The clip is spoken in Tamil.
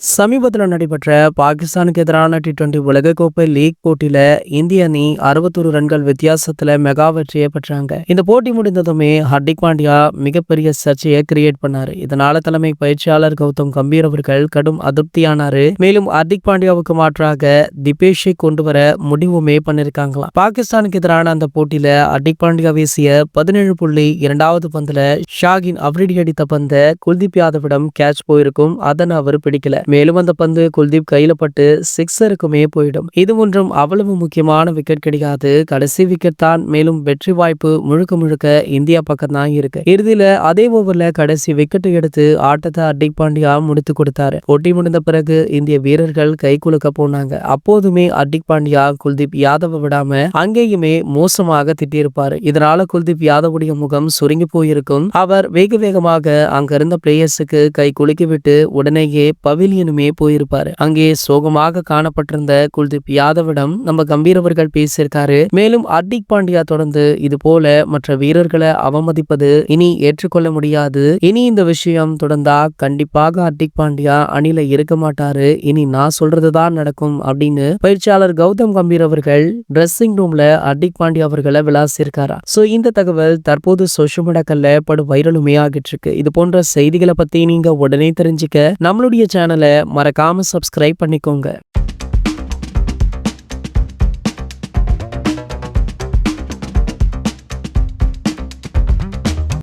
சமீபத்தில் நடைபெற்ற பாகிஸ்தானுக்கு எதிரான டி20 உலகக்கோப்பை லீக் போட்டியில இந்திய அணி 61 ரன்கள் வித்தியாசத்துல மெகா வெற்றியை பெற்றாங்க. இந்த போட்டி முடிந்ததுமே ஹர்திக் பாண்டியா மிகப்பெரிய சர்ச்சையை கிரியேட் பண்ணாரு. இதனால தலைமை பயிற்சியாளர் கௌதம் கம்பீர் அவர்கள் கடும் அதிருப்தியானாரு. மேலும் ஹர்திக் பாண்டியாவுக்கு மாற்றாக திபேஷை கொண்டு வர முடிவுமே பண்ணிருக்காங்களாம். பாகிஸ்தானுக்கு எதிரான அந்த போட்டியில ஹர்திக் பாண்டியா வீசிய 17.2வது பந்துல ஷாகின் அப்ரிடி அடித்த பந்த குல்தீப் யாதவிடம் கேட்ச் போயிருக்கும். அதனை அவர் பிடிக்கல. மேலும் அந்த பந்து குல்தீப் கையில பட்டு சிக்ஸருக்குமே போயிடும். இது ஒன்றும் அவ்வளவு முக்கியமான விக்கெட் கிடையாது. கடைசி விக்கெட் தான். மேலும் வெற்றி வாய்ப்பு முழுக்க முழுக்க இந்தியா பக்கம் தான் இருக்கு. இறுதியில அதே ஓவர்ல கடைசி விக்கெட் எடுத்து ஆட்டத்தை ஹர்திக் பாண்டியா முடித்து கொடுத்தாரு. போட்டி முடிந்த பிறகு இந்திய வீரர்கள் கை குலுக்க போனாங்க. அப்போதுமே ஹர்திக் பாண்டியா குல்தீப் யாதவ விடாம அங்கேயுமே மோசமாக திட்டியிருப்பாரு. இதனால குல்தீப் யாதவுடைய முகம் சுருங்கி போயிருக்கும். அவர் வேக வேகமாக அங்க இருந்த பிளேயர்ஸுக்கு கை குலுக்கிவிட்டு உடனேயே பவிலியனுமே போயிருப்பாரு. அங்கே சோகமாக காணப்பட்டிருந்த குல்தீப் யாதவிடம் நம்ம கம்பீர் அவர்கள் பேசியிருக்காரு. மேலும் ஹர்திக் பாண்டியா தொடர்ந்து இது போல மற்ற வீரர்களை அவமதிப்பது இனி ஏற்றுக்கொள்ள முடியாது. இனி இந்த விஷயம் தொடர்ந்தா கண்டிப்பாக ஹர்திக் பாண்டியா அணில இருக்க மாட்டாரு. இனி நான் சொல்றதுதான் நடக்கும் அப்படின்னு பயிற்சியாளர் கௌதம் கம்பீர் அவர்கள் டிரெஸ்ஸிங் ரூம்ல ஹர்திக் பாண்டியா அவர்களை விளாசியிருக்காரா. சோ இந்த தகவல் தற்போது சோஷியல் மீடியாக்கள்ல படு வைரலுமே ஆகிட்டு இருக்கு. இது போன்ற செய்திகளை பத்தி நீங்க உடனே தெரிஞ்சுக்க நம்மளுடைய சேனலை மறக்காம சப்ஸ்கிரைப் பண்ணிக்கோங்க.